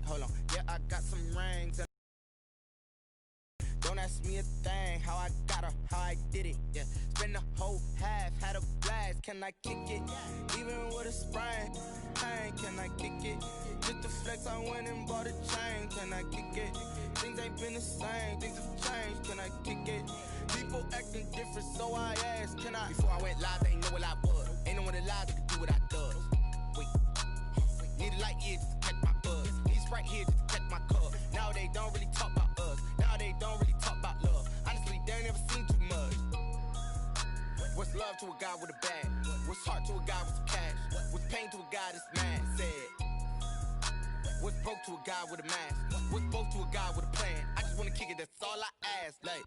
hold on. Yeah, I got some rings. Don't ask me a thing, how I got her, how I did it, yeah. Spend the whole half, had a blast, can I kick it? Even with a sprain, pain, can I kick it? Just the flex, I went and bought a chain, can I kick it? Things ain't been the same, things have changed, can I kick it? People acting different, so I asked, can I? Before I went live, they ain't know what I was. Ain't no one alive that could do what I does. Wait, need a light here just to catch my buzz. Need Sprite here just to catch my cup. Now they don't really talk about us. Now they don't really talk about love. Honestly, they ain't never seen too much. What's love to a guy with a bag? What's heart to a guy with some cash? What's pain to a guy that's mad? Said. What's broke to a guy with a mask? What's broke to a guy with a plan? I just wanna kick it, that's all I ask. Like,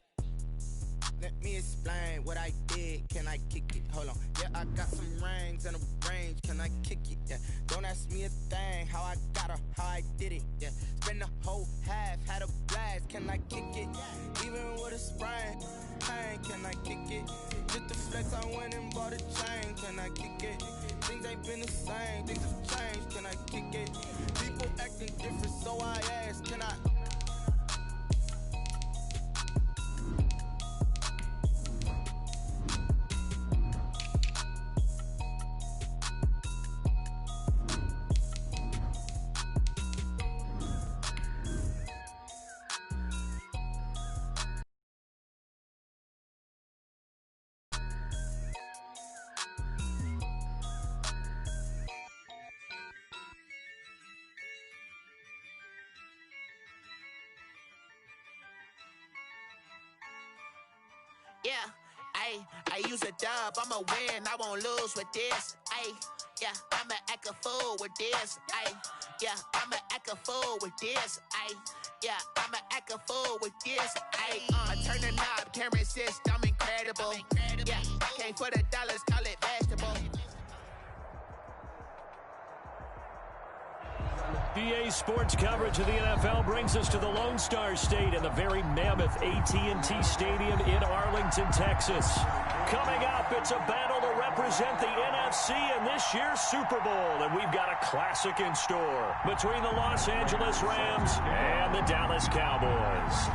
let me explain what I did. Can I kick it? Hold on. Yeah, I got some rings and a range. Can I kick it? Yeah. Don't ask me a thing. How I got her, how I did it. Yeah. Spend the whole half, had a blast. Can I kick it? Even with a sprain, pain. Can I kick it? Just the flex, I went and bought a chain. Can I kick it? Things ain't been the same. Things have changed. Can I kick it? People acting different, so I ask. Can I? Yeah, I use a dub, I'ma win, I won't lose with this. Yeah, I'ma act a fool with this. Yeah, I'ma act a fool with this. Yeah, I'ma act a fool with this. I turn the knob, camera assist, I'm incredible. Yeah, came for the dollars, call it vegetable. EA Sports coverage of the NFL brings us to the Lone Star State and the very mammoth AT&T Stadium in Arlington, Texas. Coming up, it's a battle to represent the NFC in this year's Super Bowl, and we've got a classic in store between the Los Angeles Rams and the Dallas Cowboys.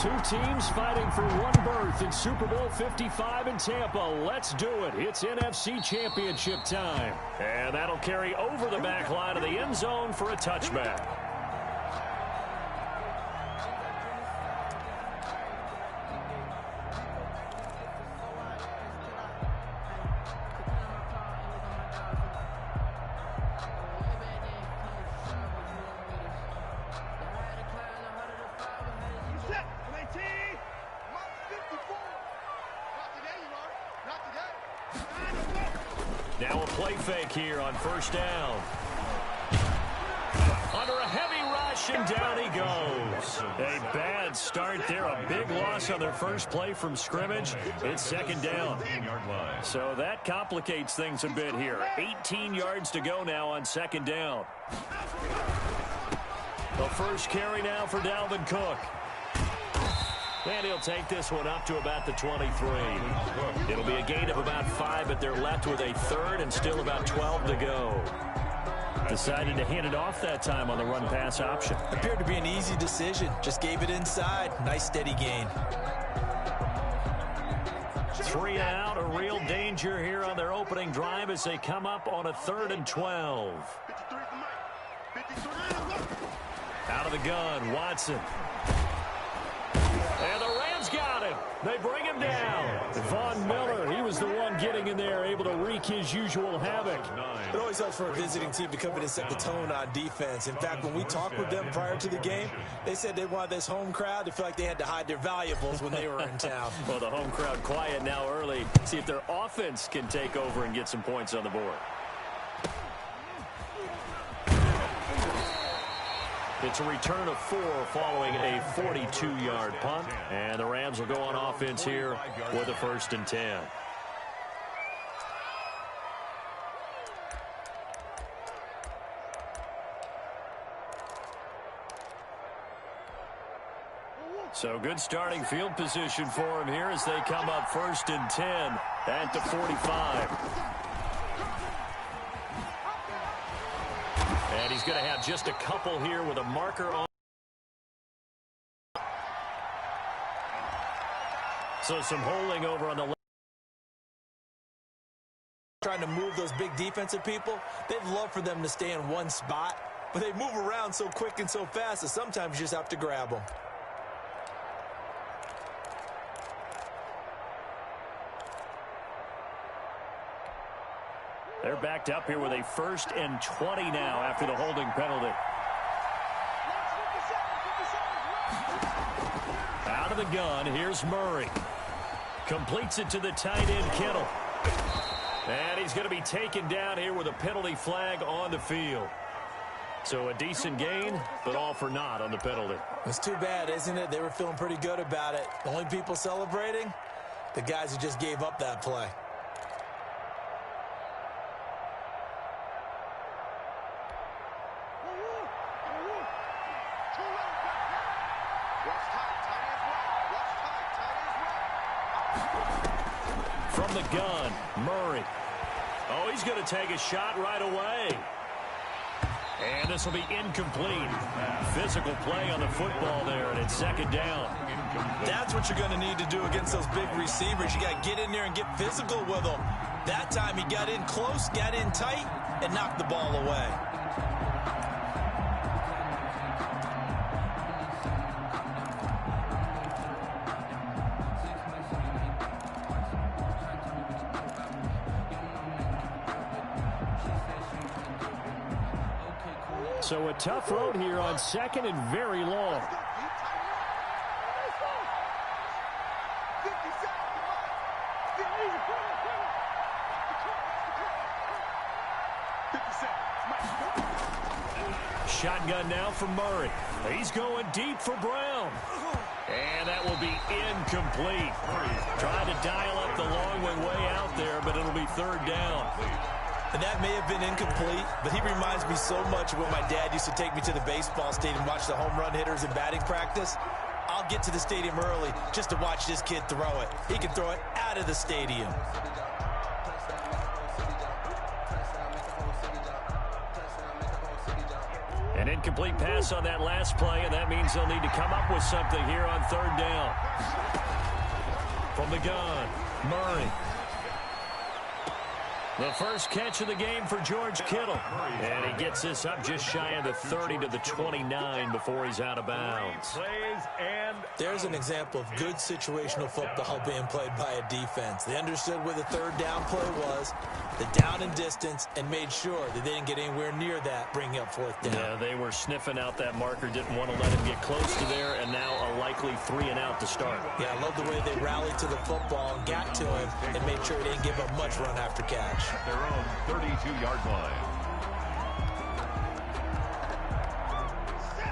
Two teams fighting for one berth in Super Bowl 55 in Tampa. Let's do it. It's NFC Championship time. And that'll carry over the back line of the end zone for a touchback. Now a play fake here on first down. Under a heavy rush, and down he goes. A bad start there, a big loss on their first play from scrimmage. It's second down. So that complicates things a bit here. 18 yards to go now on second down. The first carry now for Dalvin Cook. And he'll take this one up to about the 23. It'll be a gain of about 5, but they're left with a third and still about 12 to go. Decided to hand it off that time on the run-pass option. Appeared to be an easy decision. Just gave it inside. Nice steady gain. 3 out, a real danger here on their opening drive as they come up on a 3rd and 12. Out of the gun, Watson. And the Rams got him. They bring him down. Von Miller, he was the one getting in there, able to wreak his usual havoc. It always helps for a visiting team to come in and set the tone on defense. In fact, when we talked with them prior to the game, they said they wanted this home crowd to feel like they had to hide their valuables when they were in town. Well, the home crowd quiet now early. See if their offense can take over and get some points on the board. It's a return of 4 following a 42-yard punt. And the Rams will go on offense here with a 1st and 10. So good starting field position for him here as they come up 1st and 10 at the 45. And he's he's going to have just a couple here with a marker on. So some holding over on the left. Trying to move those big defensive people, they'd love for them to stay in one spot, but they move around so quick and so fast that sometimes you just have to grab them. They're backed up here with a 1st and 20 now after the holding penalty. Out of the gun, here's Murray. Completes it to the tight end, Kittle. And he's going to be taken down here with a penalty flag on the field. So a decent gain, but all for naught on the penalty. It's too bad, isn't it? They were feeling pretty good about it. The only people celebrating, the guys who just gave up that play. From the gun, Murray. Oh, he's going to take a shot right away. And this will be incomplete. Physical play on the football there, and it's 2nd down. That's what you're going to need to do against those big receivers. You got to get in there and get physical with them. That time he got in close, got in tight, and knocked the ball away. So a tough road here on 2nd and very long. Shotgun now for Murray. He's going deep for Brown. And that will be incomplete. Trying to dial up the long way out there, but it'll be 3rd down. And that may have been incomplete, but he reminds me so much of when my dad used to take me to the baseball stadium and watch the home run hitters in batting practice. I'll get to the stadium early just to watch this kid throw it. He can throw it out of the stadium. An incomplete pass on that last play, and that means they'll need to come up with something here on 3rd down. From the gun, Murray. The first catch of the game for George Kittle. And he gets this up just shy of the 30 to the 29 before he's out of bounds. There's an example of good situational football being played by a defense. They understood where the 3rd down play was, the down and distance, and made sure that they didn't get anywhere near that, bringing up 4th down. Yeah, they were sniffing out that marker, didn't want to let him get close to there, and now a likely 3 and out to start. Yeah, I love the way they rallied to the football and got to him and made sure he didn't give up much run after catch. At their own 32-yard line.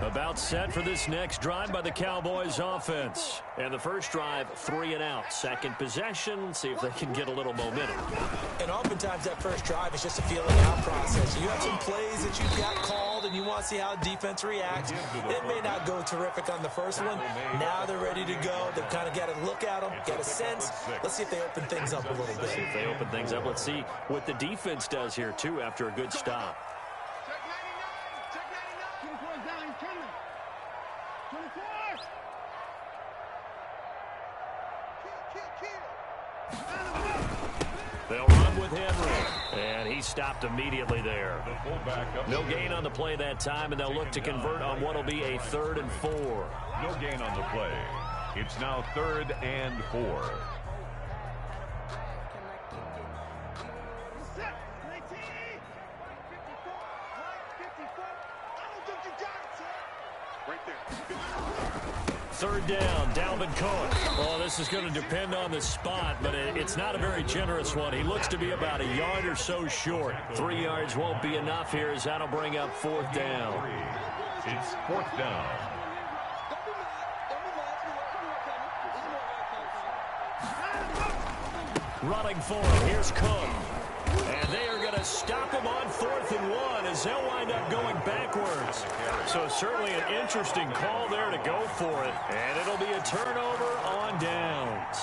About set for this next drive by the Cowboys offense. And the first drive, 3 and out. Second possession, see if they can get a little momentum. And oftentimes that first drive is just a feeling out process. You have some plays that you've got called and you want to see how the defense reacts. It may not go terrific on the first one. Now they're ready to go. They've kind of got to look at them, get a sense. Let's see if they open things up a little bit. See if they open things up. Let's see what the defense does here, too, after a good stop. They'll run with Henry, and he stopped immediately there. No gain on the play that time, and they'll look to convert on what will be a 3rd and 4. No gain on the play. It's now 3rd and 4. Third down, Dalvin Cook. Oh, this is going to depend on the spot, but it's not a very generous one. He looks to be about a yard or so short. 3 yards won't be enough here, as that'll bring up 4th down. It's 4th down. Running for it, here's Cook. And they are going to stop him on 4th and 1 as they'll wind up going backwards. So certainly an interesting call there to go for it. And it'll be a turnover on downs.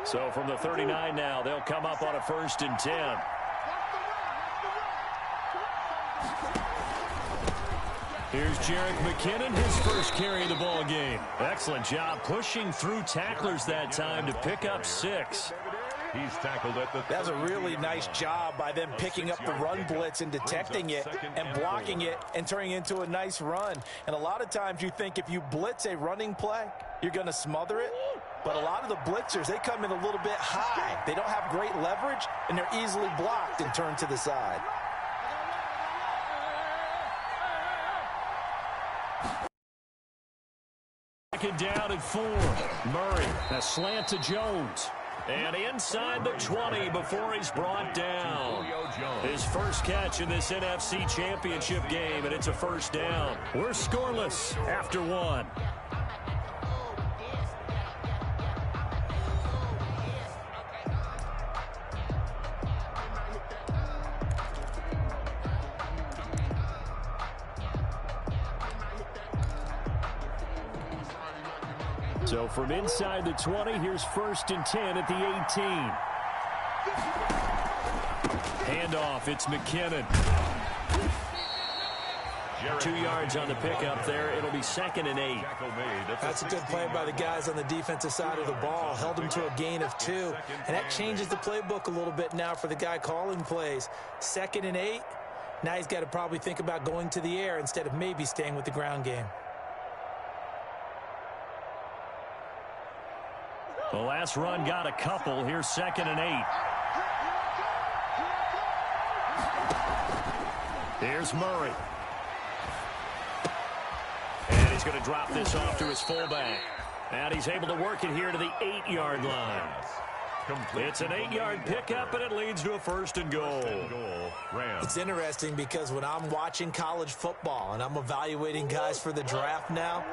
So from the 39 now, they'll come up on a 1st and 10. Here's Jerick McKinnon, his first carry of the ball game. Excellent job pushing through tacklers that time to pick up 6. He's tackled at the... That's a really nice job by them picking up the run blitz and detecting it and blocking it and turning it into a nice run. And a lot of times you think if you blitz a running play, you're going to smother it. But a lot of the blitzers, they come in a little bit high. They don't have great leverage, and they're easily blocked and turned to the side. Second down and 4. Murray, a slant to Jones. And inside the 20 before he's brought down. His first catch in this NFC Championship game, and it's a 1st down. We're scoreless after 1. So from inside the 20, here's 1st and 10 at the 18. Handoff, it's McKinnon. 2 yards on the pickup there. It'll be 2nd and 8. That's a good play by the guys on the defensive side of the ball. Held him to a gain of 2. And that changes the playbook a little bit now for the guy calling plays. 2nd and 8. Now he's got to probably think about going to the air instead of maybe staying with the ground game. The last run got a couple. Here's 2nd and 8. Here's Murray. And he's going to drop this off to his fullback. And he's able to work it here to the 8-yard line. It's an 8-yard pickup, and it leads to a 1st and goal. It's interesting because when I'm watching college football and I'm evaluating guys for the draft now,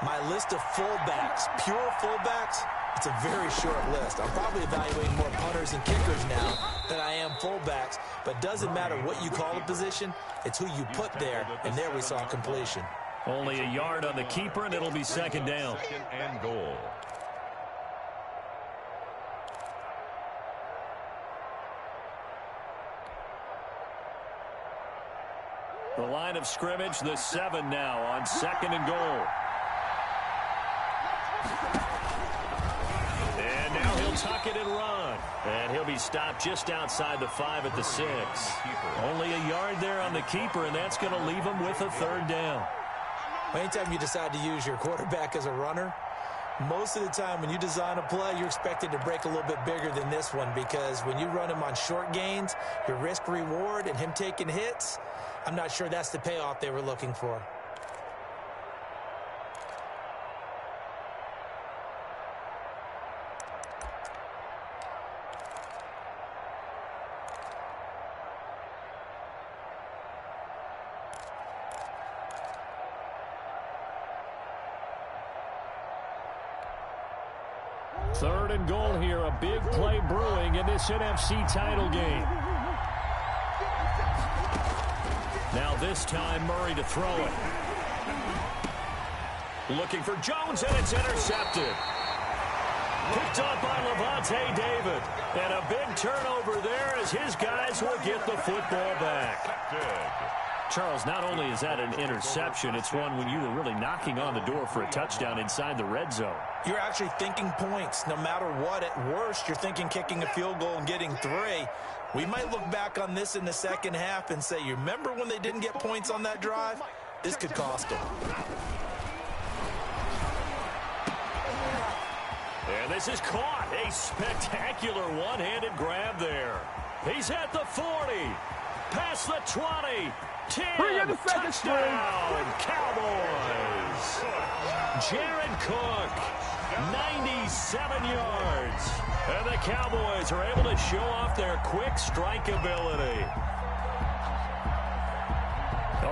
my list of fullbacks, pure fullbacks, it's a very short list. I'm probably evaluating more punters and kickers now than I am fullbacks. But doesn't matter what you call a position, it's who you put there, and there we saw completion. Only a yard on the keeper, and it'll be 2nd down. 2nd and goal. The line of scrimmage, the 7 now on 2nd and goal. And now he'll tuck it and run. And he'll be stopped just outside the 5 at the 6. Only a yard there on the keeper, and that's going to leave him with a 3rd down. Anytime you decide to use your quarterback as a runner, most of the time when you design a play, you're expected to break a little bit bigger than this one, because when you run him on short gains, your risk-reward and him taking hits, I'm not sure that's the payoff they were looking for. Third and goal here, a big play brewing in this NFC title game. Now this time Murray to throw it. Looking for Jones, and it's intercepted. Picked up by Lavonte David. And a big turnover there as his guys will get the football back. Charles, not only is that an interception, it's one when you were really knocking on the door for a touchdown inside the red zone. You're actually thinking points. No matter what, at worst, you're thinking kicking a field goal and getting 3. We might look back on this in the second half and say, you remember when they didn't get points on that drive? This could cost them. And this is caught. A spectacular one-handed grab there. He's at the 40. Past the 20. 10. Touchdown, Cowboys. Jared Cook, 97 yards. And the Cowboys are able to show off their quick strike ability.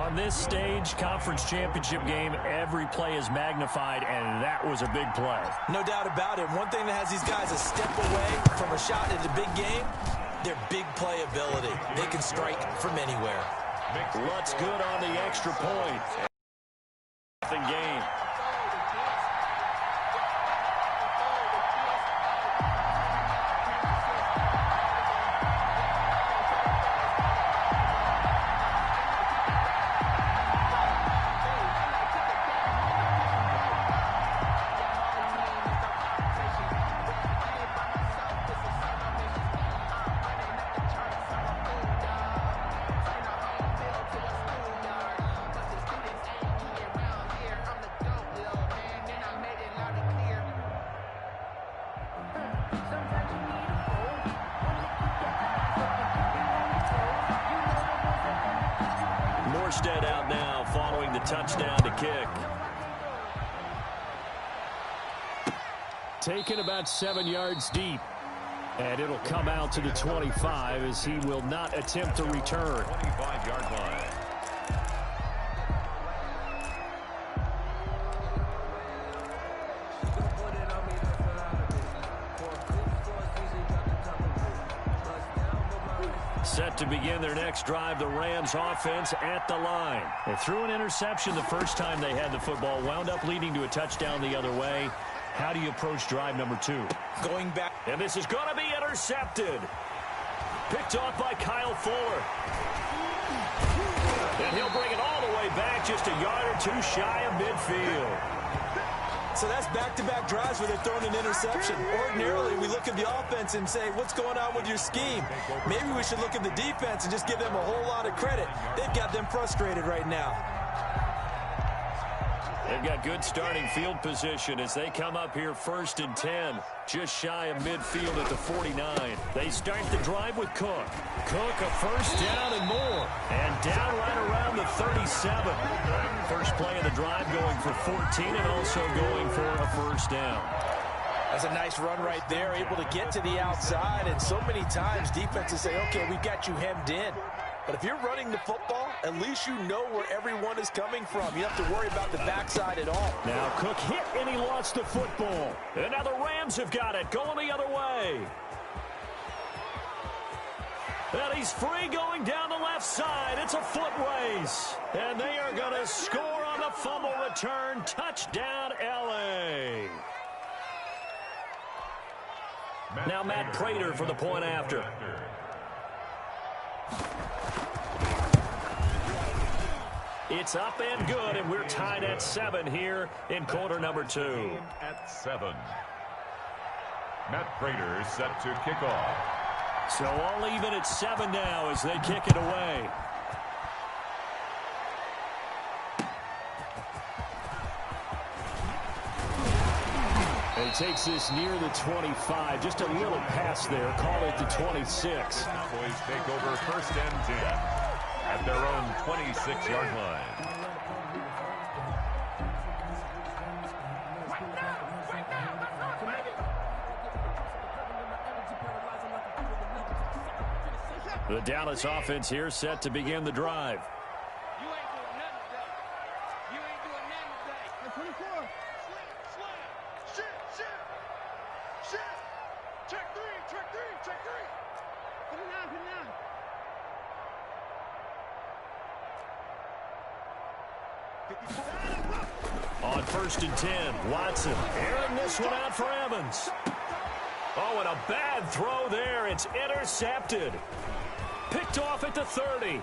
On this stage, conference championship game, every play is magnified, and that was a big play. No doubt about it. One thing that has these guys a step away from a shot at the big game, their big play ability. They can strike from anywhere. Lutz good on the extra point. Game. Morstead out now following the touchdown to kick. Taken about 7 yards deep. And it'll come out to the 25 as he will not attempt to return. 25-yard line. Set to begin their next drive, the Rams offense at the line. They threw an interception the first time they had the football, wound up leading to a touchdown the other way. How do you approach drive number 2? Going back. And this is going to be intercepted. Picked off by Kyle Fuller. And he'll bring it all the way back, just a yard or two shy of midfield. So that's back-to-back drives where they're throwing an interception. Ordinarily, we look at the offense and say, what's going on with your scheme? Maybe we should look at the defense and just give them a whole lot of credit. They've got them frustrated right now. They've got good starting field position as they come up here 1st and 10, just shy of midfield at the 49. They start the drive with Cook. Cook, a first down and more. And down right around the 37. First play of the drive going for 14 and also going for a first down. That's a nice run right there, able to get to the outside. And so many times defenses say, okay, we've got you hemmed in. But if you're running the football, at least you know where everyone is coming from. You don't have to worry about the backside at all. Now Cook hit and he lost the football. And now the Rams have got it, going the other way. And he's free going down the left side. It's a foot race. And they are going to score on the fumble return. Touchdown, L.A. Now Matt Prater for the point after. It's up and good, and we're tied at 7 here in quarter number 2. At 7. Matt Prater set to kick off. So all even at 7 now as they kick it away. And he takes this near the 25. Just a little pass there. Call it the 26. Cowboys take over 1st and 10 at their own 26-yard line. The Dallas offense here set to begin the drive. You ain't doing nothing today. You ain't doing nothing today. 24. Slam. Shit. Check 3. Check 3. Put it down. On 1st and 10, Watson airing this one out for Evans. Oh, and a bad throw there. It's intercepted. Picked off at the 30.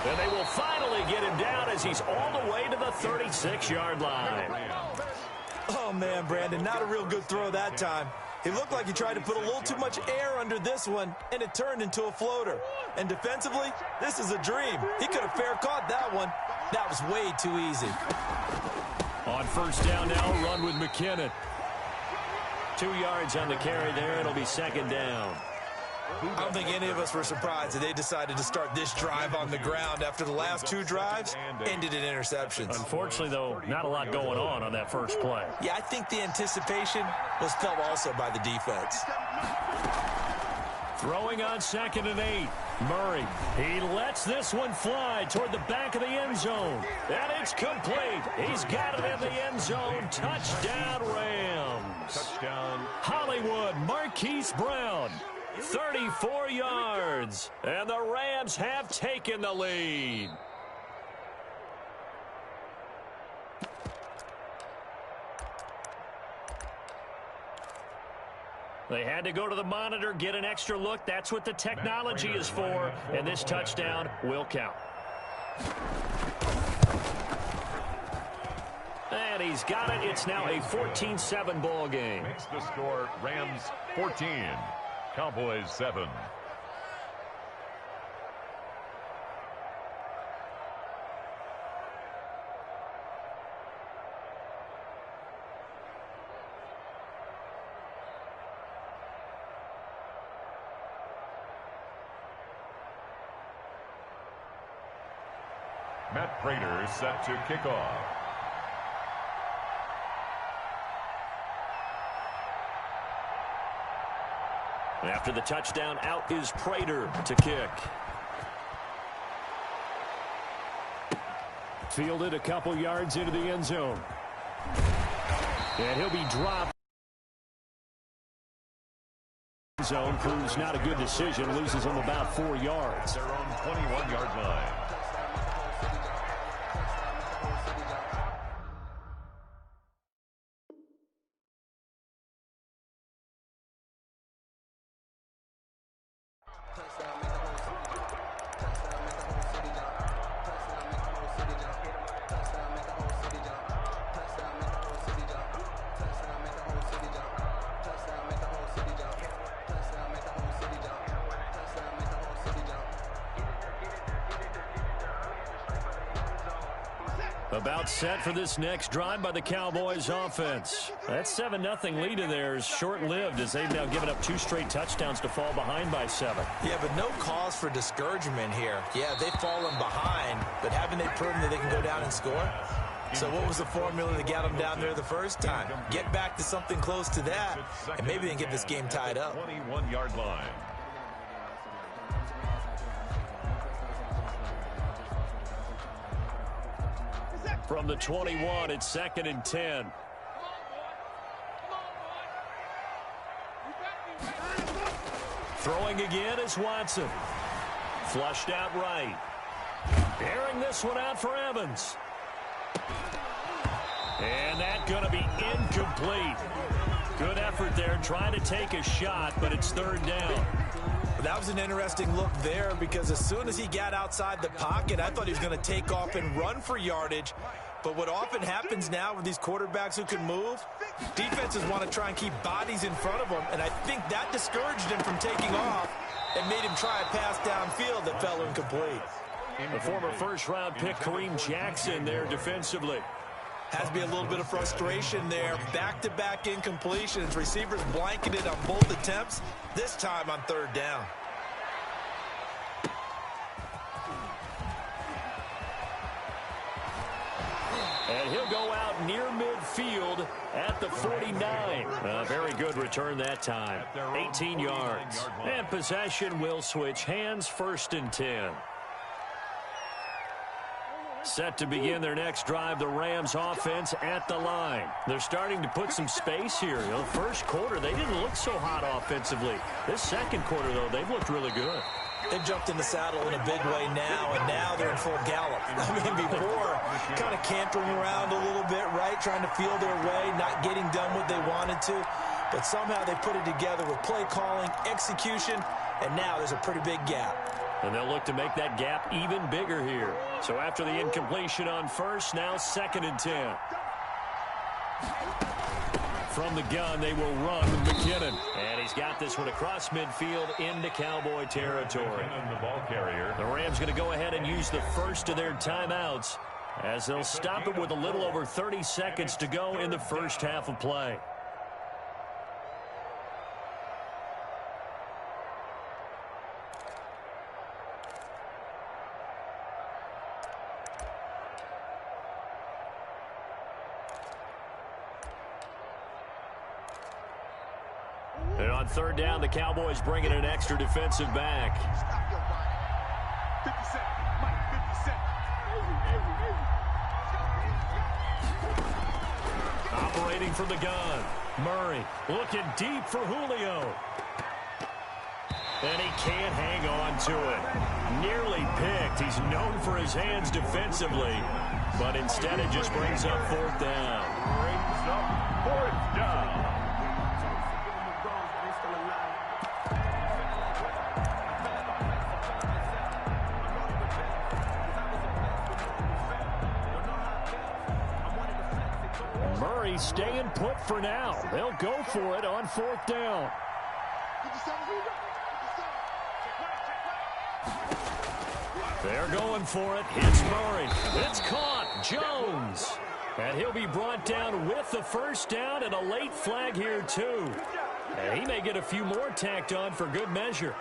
And they will finally get him down as he's all the way to the 36-yard line. Oh, man, Brandon, not a real good throw that time. He looked like he tried to put a little too much air under this one, and it turned into a floater. And defensively, this is a dream. He could have fair caught that one. That was way too easy. On 1st down now, run with McKinnon. 2 yards on the carry there. It'll be 2nd down. I don't think any of us were surprised that they decided to start this drive on the ground after the last 2 drives ended in interceptions. Unfortunately, though, not a lot going on that first play. Yeah, I think the anticipation was felt also by the defense. Throwing on 2nd and 8. Murray, he lets this one fly toward the back of the end zone. And it's complete. He's got it in the end zone. Touchdown, Rams. Touchdown. Hollywood, Marquise Brown. 34 yards. And the Rams have taken the lead. They had to go to the monitor, get an extra look. That's what the technology is for. And this touchdown will count. And he's got it. It's now a 14-7 ball game. Makes the score Rams 14, Cowboys 7. Matt Prater set to kick off. After the touchdown, out is Prater to kick. Fielded a couple yards into the end zone. And he'll be dropped. Zone proves not a good decision. Loses him about 4 yards. Their own 21-yard line. About set for this next drive by the Cowboys offense. That 7-0 lead of theirs short-lived as they've now given up 2 straight touchdowns to fall behind by 7. Yeah, but no cause for discouragement here. Yeah, they've fallen behind, but haven't they proven that they can go down and score? So what was the formula that got them down there the first time? Get back to something close to that, and maybe they can get this game tied up. 21-yard line. From the 21, it's 2nd and 10. Throwing again is Watson. Flushed out right. Airing this one out for Evans. And that's going to be incomplete. Good effort there, trying to take a shot, but it's 3rd down. That was an interesting look there because as soon as he got outside the pocket, I thought he was going to take off and run for yardage. But what often happens now with these quarterbacks who can move, defenses want to try and keep bodies in front of them, and I think that discouraged him from taking off and made him try a pass downfield that fell incomplete. The former first-round pick Kareem Jackson there defensively. Has to be a little bit of frustration there. Back-to-back incompletions. Receivers blanketed on both attempts, this time on 3rd down. And he'll go out near midfield at the 49. A very good return that time. 18 yards. And possession will switch hands, 1st and 10. Set to begin their next drive, the Rams offense at the line. They're starting to put some space here. You know, first quarter, they didn't look so hot offensively. This second quarter, though, they've looked really good. They've jumped in the saddle in a big way now, and now they're in full gallop. I mean, before, kind of cantering around a little bit, right, trying to feel their way, not getting done what they wanted to. But somehow they put it together with play calling, execution, and now there's a pretty big gap. And they'll look to make that gap even bigger here. So after the incompletion on first, now 2nd and 10. From the gun, they will run with McKinnon. And he's got this one across midfield into Cowboy territory. The ball carrier. The Rams going to go ahead and use the first of their timeouts as they'll stop it with a little over 30 seconds to go in the first half of play. And on 3rd down, the Cowboys bringing an extra defensive back. Stop your body. 50 Cent. Mike, 50 Cent. Operating from the gun. Murray looking deep for Julio. And he can't hang on to it. Nearly picked. He's known for his hands defensively, but instead it just brings up 4th down. Brings up 4th down. Murray staying put for now. They'll go for it on 4th down. They're going for it. Hits Murray. It's caught. Jones. And he'll be brought down with the 1st down and a late flag here too. And he may get a few more tacked on for good measure.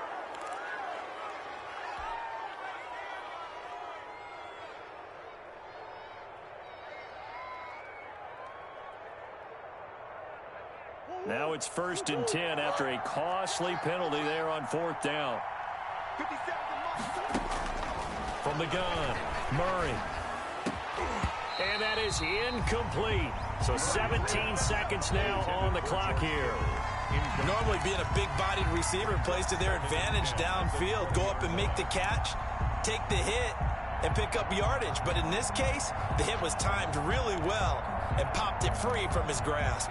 Now it's 1st and 10 after a costly penalty there on 4th down. 50 seconds. From the gun, Murray. And that is incomplete. So 17 seconds now on the clock here. Normally being a big-bodied receiver plays to their advantage downfield. Go up and make the catch, take the hit, and pick up yardage. But in this case, the hit was timed really well and popped it free from his grasp.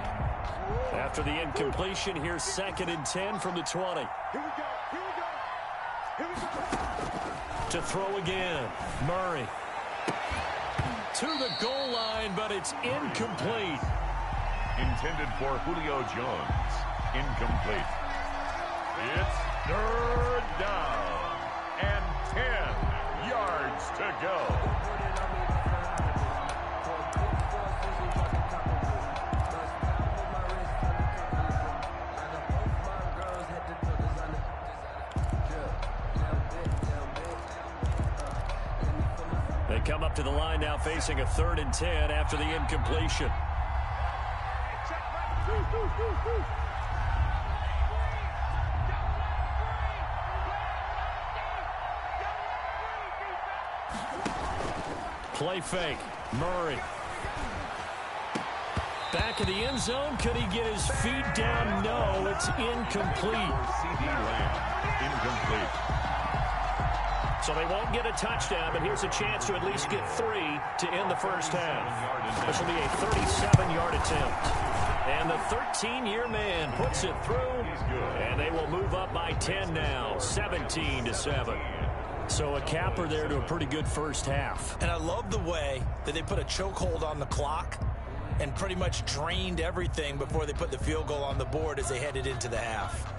After the incompletion, here's 2nd and 10 from the 20. Here we go. Here we go. Here we go. To throw again, Murray. To the goal line, but it's incomplete. Intended for Julio Jones. Incomplete. It's 3rd down and 10 yards to go. They come up to the line now facing a 3rd and 10 after the incompletion. Play fake. Murray. Back in the end zone. Could he get his feet down? No, it's incomplete. CD Lamb. Incomplete. So they won't get a touchdown, but here's a chance to at least get 3 to end the first half. This will be a 37-yard attempt. And the 13-year man puts it through, and they will move up by 10 now, 17-7. So a capper there to a pretty good first half. And I love the way that they put a chokehold on the clock and pretty much drained everything before they put the field goal on the board as they headed into the half.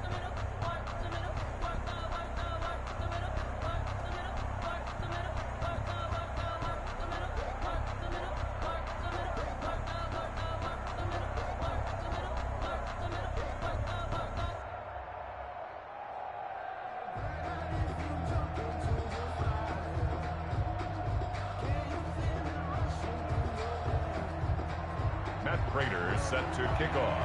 Matt Prater set to kick off.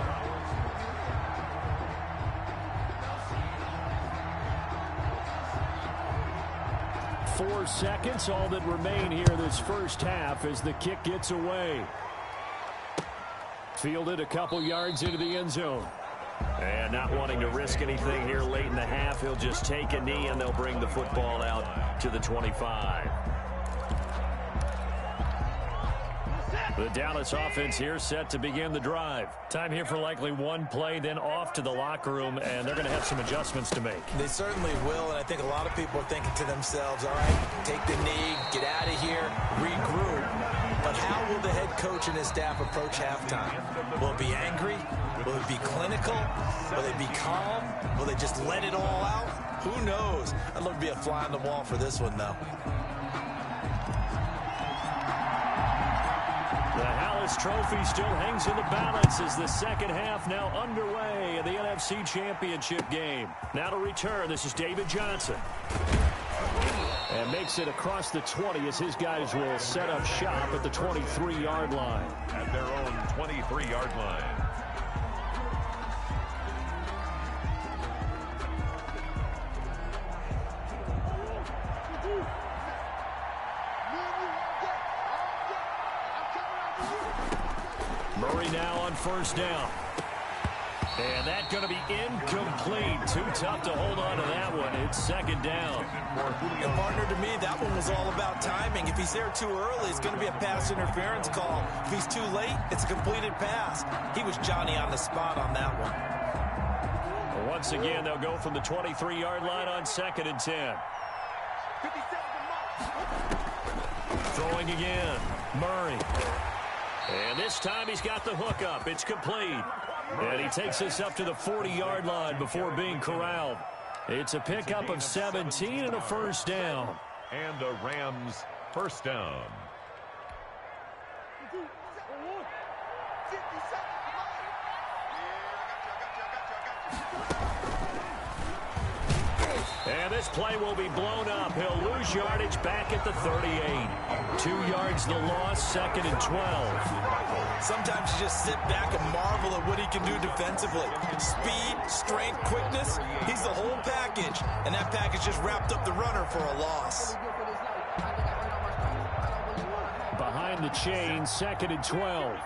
Four seconds, all that remain here this first half as the kick gets away. Fielded a couple yards into the end zone. And not wanting to risk anything here late in the half, he'll just take a knee and they'll bring the football out to the 25. The Dallas offense here set to begin the drive. Time here for likely one play, then off to the locker room, and they're going to have some adjustments to make. They certainly will, and I think a lot of people are thinking to themselves, all right, take the knee, get out of here, regroup. But how will the head coach and his staff approach halftime? Will it be angry? Will it be clinical? Will they be calm? Will they just let it all out? Who knows? I'd love to be a fly on the wall for this one, though. The Hallis Trophy still hangs in the balance as the second half now underway in the NFC Championship game. Now to return, this is David Johnson. And makes it across the 20 as his guys will set up shop at the 23-yard line. At their own 23-yard line. Murray now on first down. And that's going to be incomplete. Too tough to hold on to that one. It's second down. And partner, to me, that one was all about timing. If he's there too early, it's going to be a pass interference call. If he's too late, it's a completed pass. He was Johnny on the spot on that one. Once again, they'll go from the 23-yard line on 2nd and 10. 50 seconds. Throwing again. Murray. And this time he's got the hook up. It's complete. And he takes us up to the 40-yard line before being corralled. It's a pickup of 17 and a first down. And a Rams first down. 50 seconds. And this play will be blown up. He'll lose yardage back at the 38. 2 yards the loss, 2nd and 12. Sometimes you just sit back and marvel at what he can do defensively. Speed, strength, quickness, he's the whole package. And that package just wrapped up the runner for a loss. Behind the chain, 2nd and 12.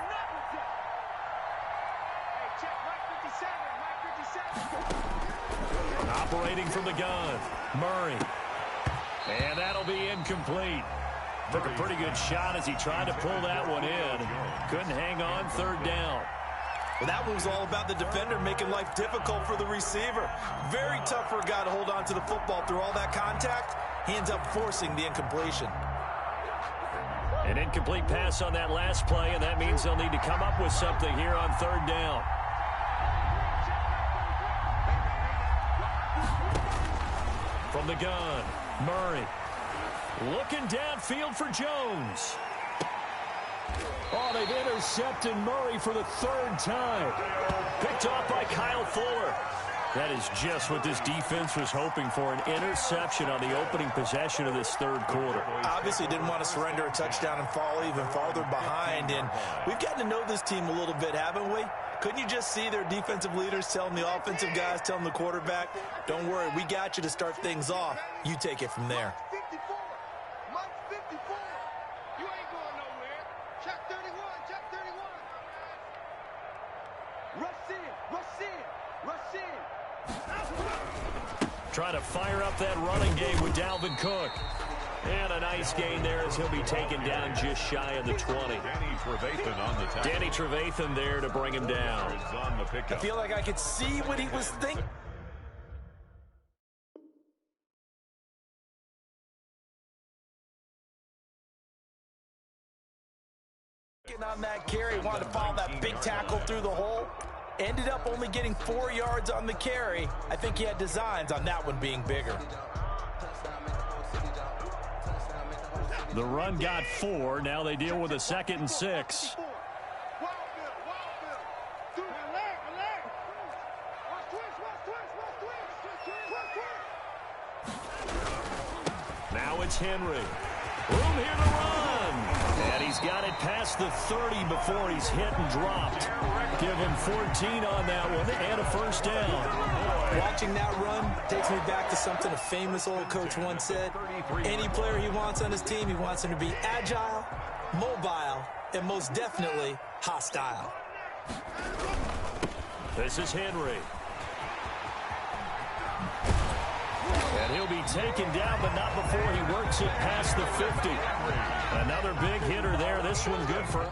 Operating from the gun, Murray. And that'll be incomplete. Took a pretty good shot as he tried to pull that one in. Couldn't hang on, 3rd down. Well, that one was all about the defender making life difficult for the receiver. Very tough for a guy to hold on to the football through all that contact. He ends up forcing the incompletion. An incomplete pass on that last play, and that means they'll need to come up with something here on 3rd down. From the gun, Murray. Looking downfield for Jones. Oh, they've intercepted Murray for the 3rd time. Picked off by Kyle Fuller. That is just what this defense was hoping for, an interception on the opening possession of this 3rd quarter. Obviously didn't want to surrender a touchdown and fall even farther behind. And we've gotten to know this team a little bit, haven't we? Couldn't you just see their defensive leaders telling the offensive guys, telling the quarterback, don't worry, we got you to start things off. You take it from there. Mike 54. You ain't going nowhere. Check 31. Check 31. Rush in. Rush in. Rush in. Trying to fire up that running game with Dalvin Cook. And a nice gain there as he'll be taken down just shy of the 20. Danny Trevathan on the tackle. Danny Trevathan there to bring him down. On the pickup. I feel like I could see what he was thinking. On that carry, wanted to follow that big tackle through the hole. Ended up only getting 4 yards on the carry. I think he had designs on that one being bigger. The run got 4. Now they deal with a 2nd and 6. Now it's Henry. Room here to run. And he's got it past the 30 before he's hit and dropped. Give him 14 on that one and a 1st down. Watching that run takes me back to something a famous old coach once said. Any player he wants on his team, he wants him to be agile, mobile, and most definitely hostile. This is Henry. And he'll be taken down, but not before he works it past the 50. Another big hitter there. This one good for...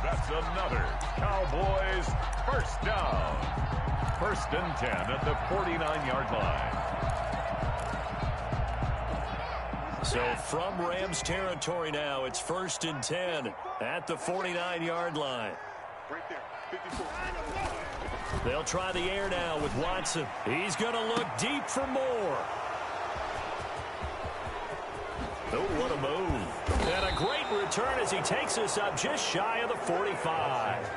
That's another Cowboys 1st down. 1st and 10 at the 49-yard line. So from Rams territory now, it's 1st and 10 at the 49-yard line. Right there. 54. They'll try the air now with Watson. He's going to look deep for more. Oh, what a move. And a great return as he takes us up just shy of the 45.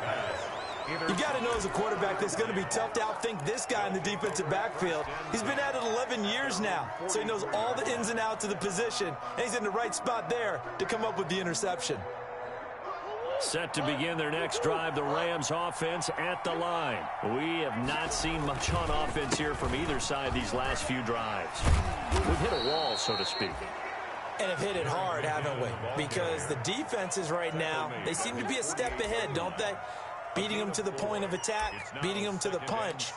You got to know as a quarterback that's going to be tough to outthink this guy in the defensive backfield. He's been at it 11 years now, so he knows all the ins and outs of the position, and he's in the right spot there to come up with the interception. Set to begin their next drive, the Rams offense at the line. We have not seen much on offense here from either side these last few drives. We've hit a wall, so to speak. And have hit it hard, haven't we? Because the defenses right now, they seem to be a step ahead, don't they? Beating them to the point of attack, beating them to the punch.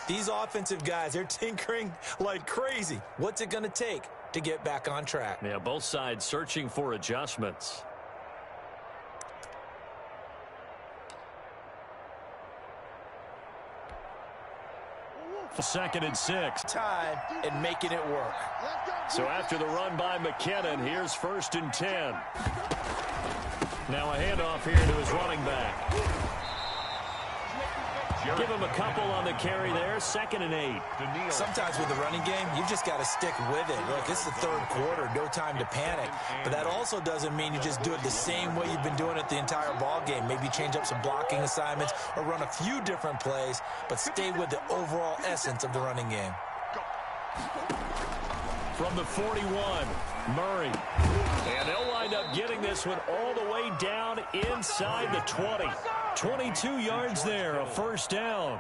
These offensive guys, they're tinkering like crazy. What's it going to take to get back on track? Yeah, both sides searching for adjustments. 2nd and 6. Time and making it work. So after the run by McKinnon, here's 1st and 10. Now a handoff here to his running back. Give him a couple on the carry there. 2nd and 8. Sometimes with the running game, you've just got to stick with it. Look, it's the 3rd quarter. No time to panic. But that also doesn't mean you just do it the same way you've been doing it the entire ball game. Maybe change up some blocking assignments or run a few different plays, but stay with the overall essence of the running game. From the 41, Murray. And they'll wind up getting this one all the way down inside the 20. 22 yards there, a 1st down.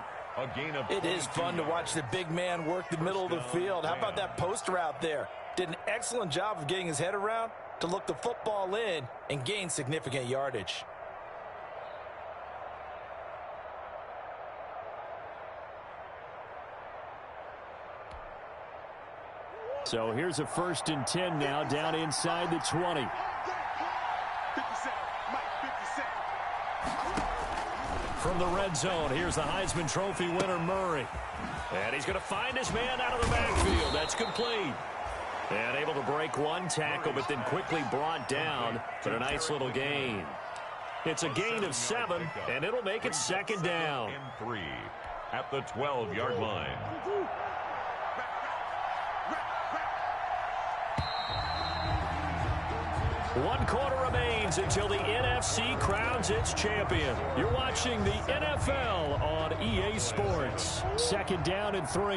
It is fun to watch the big man work the middle of the field. How about that post route there? Did an excellent job of getting his head around to look the football in and gain significant yardage. So here's a 1st and 10 now down inside the 20. 50 From the red zone, here's the Heisman Trophy winner, Murray. And he's going to find his man out of the backfield. That's complete. And able to break one tackle, but then quickly brought down for a nice little gain. It's a gain of 7, and it'll make it 2nd down. 3 at the 12-yard line. One quarter remains until the NFC crowns its champion. You're watching the NFL on EA Sports. 2nd down and 3.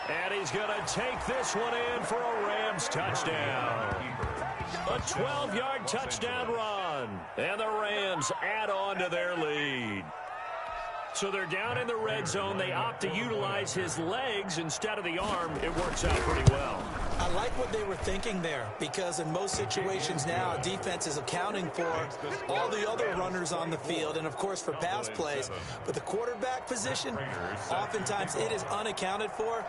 And he's going to take this one in for a Rams touchdown. A 12-yard touchdown run. And the Rams add on to their lead. So they're down in the red zone. They opt to utilize his legs instead of the arm. It works out pretty well. I like what they were thinking there, because in most situations now, defense is accounting for all the other runners on the field and, of course, for pass plays. But the quarterback position, oftentimes it is unaccounted for.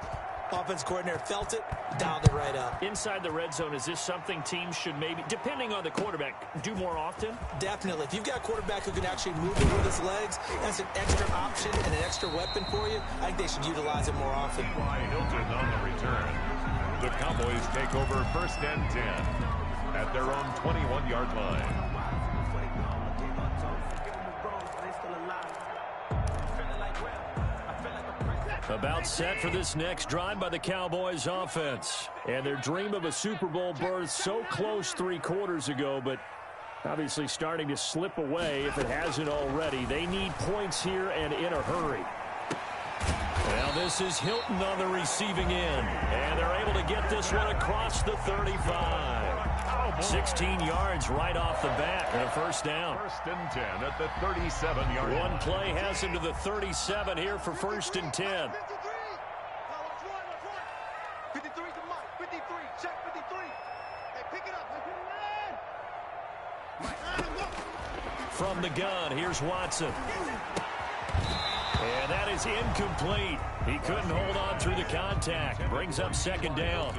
Offense coordinator felt it, dialed it right up. Inside the red zone, is this something teams should maybe, depending on the quarterback, do more often? Definitely. If you've got a quarterback who can actually move it with his legs, that's an extra option and an extra weapon for you. I think they should utilize it more often. Hilton on the return. The Cowboys take over 1st and 10 at their own 21-yard line. About set for this next drive by the Cowboys offense. And their dream of a Super Bowl berth so close 3 quarters ago, but obviously starting to slip away if it hasn't already. They need points here and in a hurry. Now this is Hilton on the receiving end. And they're able to get this one across the 35. 16 yards right off the bat and a 1st down. 1st and 10 at the 37-yard line. One play has him to the 37 here for 1st and 10. 53 to Mike. 53. Check 53. Hey, pick it up. From the gun, here's Watson. And that is incomplete. He couldn't hold on through the contact. Brings up 2nd down.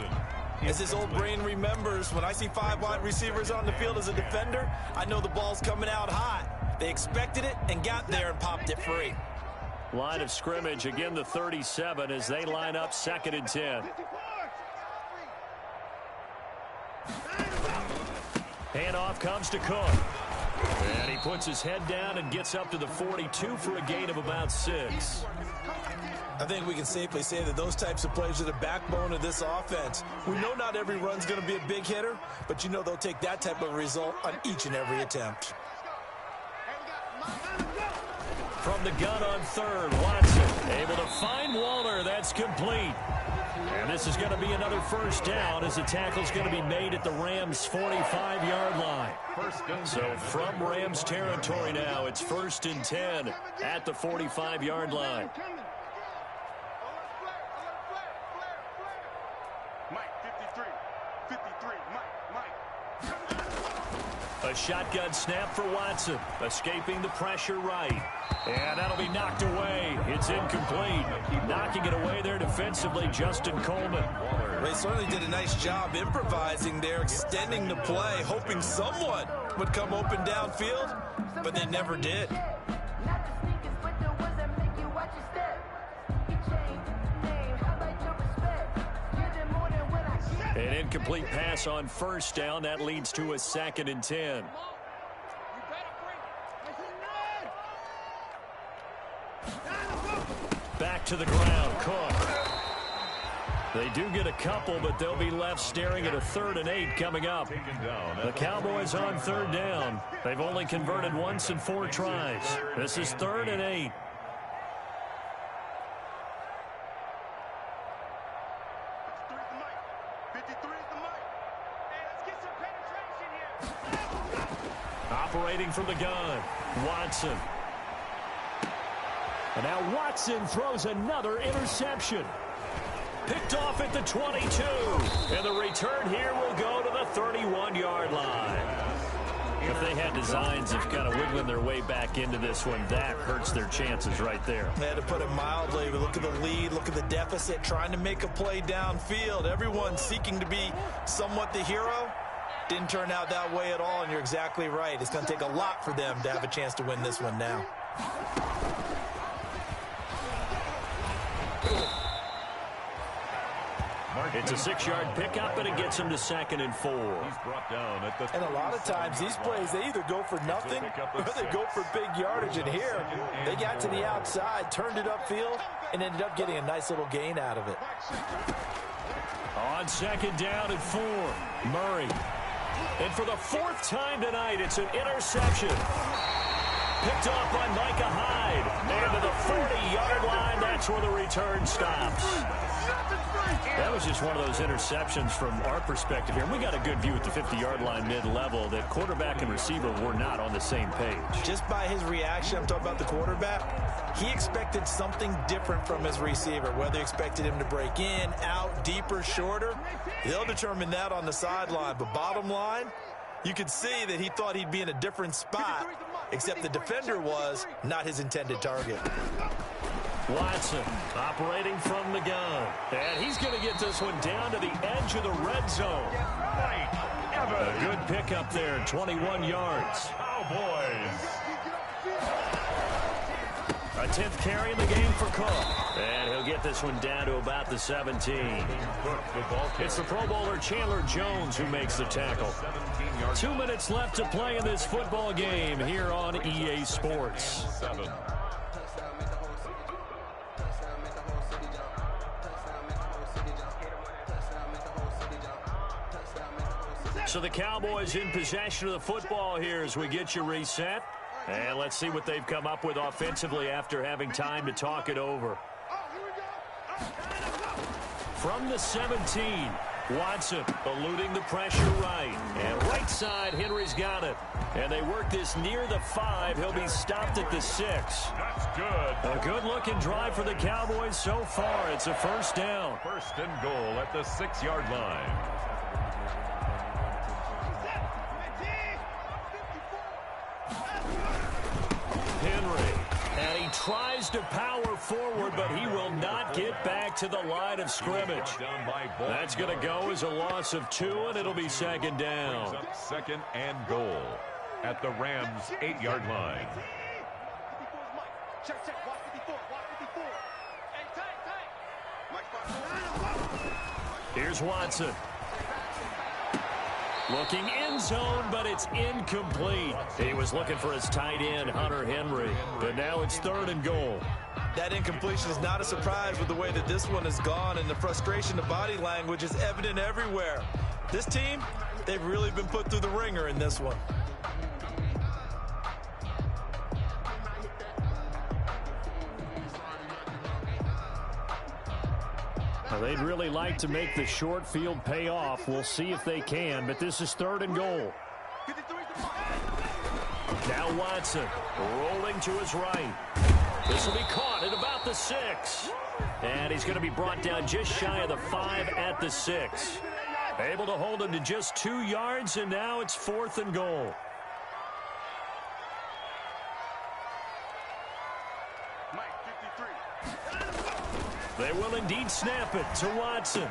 As his old brain remembers, when I see 5 wide receivers on the field as a defender, I know the ball's coming out hot. They expected it and got there and popped it free. Line of scrimmage, again the 37 as they line up 2nd and 10. Handoff comes to Cook. And he puts his head down and gets up to the 42 for a gain of about 6. I think we can safely say that those types of plays are the backbone of this offense. We know not every run's going to be a big hitter, but you know they'll take that type of result on each and every attempt. From the gun on 3rd, Watson able to find Waller. That's complete. And this is going to be another 1st down as the tackle's going to be made at the Rams' 45-yard line. So from Rams territory now, it's 1st and 10 at the 45-yard line. A shotgun snap for Watson, escaping the pressure right. And that'll be knocked away. It's it's incomplete. Knocking it away there defensively, Justin Coleman. They certainly did a nice job improvising there, extending the play, hoping someone would come open downfield, but they never did. An incomplete pass on first down. That leads to a 2nd and 10. Back to the ground, Cook. They do get a couple, but they'll be left staring at a 3rd and 8 coming up. The Cowboys on 3rd down. They've only converted once in 4 tries. This is 3rd and 8. Operating from the gun, Watson. And now Watson throws another interception. Picked off at the 22. And the return here will go to the 31-yard line. If they had designs of kind of wiggling their way back into this one, that hurts their chances right there. They had to put it mildly. But look at the lead, look at the deficit, trying to make a play downfield. Everyone seeking to be somewhat the hero. Didn't turn out that way at all, and you're exactly right. It's going to take a lot for them to have a chance to win this one now. It's a 6-yard pickup, and it gets him to 2nd and 4. He's brought down at the And a lot of times these plays, they either go for nothing or they go for big yardage. And here, they got to the outside, turned it upfield, and ended up getting a nice little gain out of it. On 2nd down and 4, Murray. And for the 4th time tonight, it's an interception. Picked off by Micah Hyde. And to the 40-yard line, that's where the return stops. That was just one of those interceptions from our perspective here. We got a good view at the 50-yard line mid-level that quarterback and receiver were not on the same page. Just by his reaction, I'm talking about the quarterback, he expected something different from his receiver, whether he expected him to break in, out, deeper, shorter. They'll determine that on the sideline. But bottom line, you could see that he thought he'd be in a different spot, except the defender was not his intended target. Watson operating from the gun. And he's going to get this one down to the edge of the red zone. A good pickup there, 21 yards. Cowboys. A 10th carry in the game for Cook. And he'll get this one down to about the 17. It's the Pro Bowler Chandler Jones who makes the tackle. 2 minutes left to play in this football game here on EA Sports. So the Cowboys in possession of the football here as we get you reset. And let's see what they've come up with offensively after having time to talk it over. From the 17, Watson eluding the pressure right. And right side, Henry's got it. And they work this near the 5. He'll be stopped at the 6. That's good. A good-looking drive for the Cowboys so far. It's a 1st down. 1st and goal at the 6-yard line. Henry, and he tries to power forward, but he will not get back to the line of scrimmage. That's going to go as a loss of 2, and it'll be 2nd down. 2nd and goal at the Rams' 8-yard line. Here's Watson. Looking end zone, but it's incomplete. He was looking for his tight end, Hunter Henry. But now it's 3rd and goal. That incompletion is not a surprise with the way that this one has gone, and the frustration, the body language is evident everywhere. This team, they've really been put through the ringer in this one. They'd really like to make the short field pay off. We'll see if they can, but this is 3rd and goal. Now Watson rolling to his right. This will be caught at about the 6. And he's going to be brought down just shy of the 5 at the 6. Able to hold him to just 2 yards, and now it's 4th and goal. Mike, They will indeed snap it to Watson.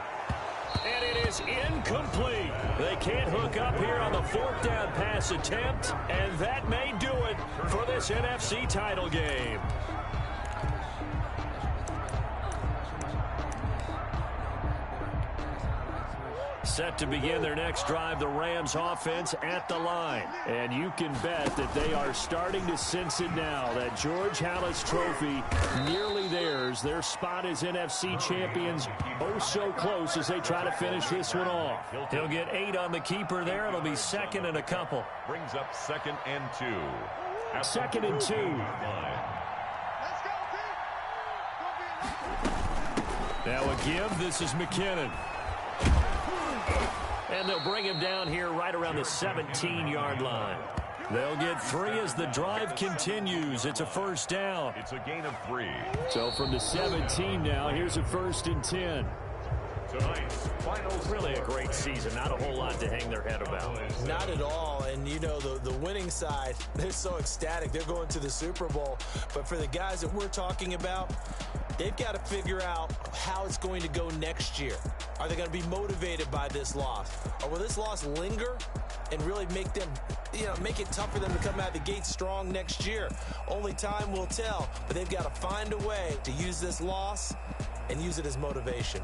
And it is incomplete. They can't hook up here on the fourth down pass attempt, and that may do it for this NFC title game. Set to begin their next drive, the Rams offense at the line. And you can bet that they are starting to sense it now. That George Halas trophy nearly theirs. Their spot as NFC champions oh so close as they try to finish this one off. He'll get 8 on the keeper there. It'll be second and a couple. Brings up 2nd and 2. Second and 2. Now a give. This is McKinnon. And they'll bring him down here right around the 17-yard line. They'll get 3 as the drive continues. It's a first down. It's a gain of 3. So from the 17 now, here's a 1st and 10. Tonight's final Really a great season. Not a whole lot to hang their head about. Not at all. And, you know, the winning side, they're so ecstatic. They're going to the Super Bowl. But for the guys that we're talking about, they've got to figure out how it's going to go next year. Are they going to be motivated by this loss? Or will this loss linger and really make them, make it tough for them to come out of the gate strong next year? Only time will tell. But they've got to find a way to use this loss and use it as motivation.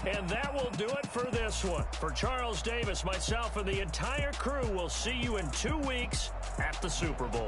And that will do it for this one. For Charles Davis, myself, and the entire crew, we'll see you in 2 weeks at the Super Bowl.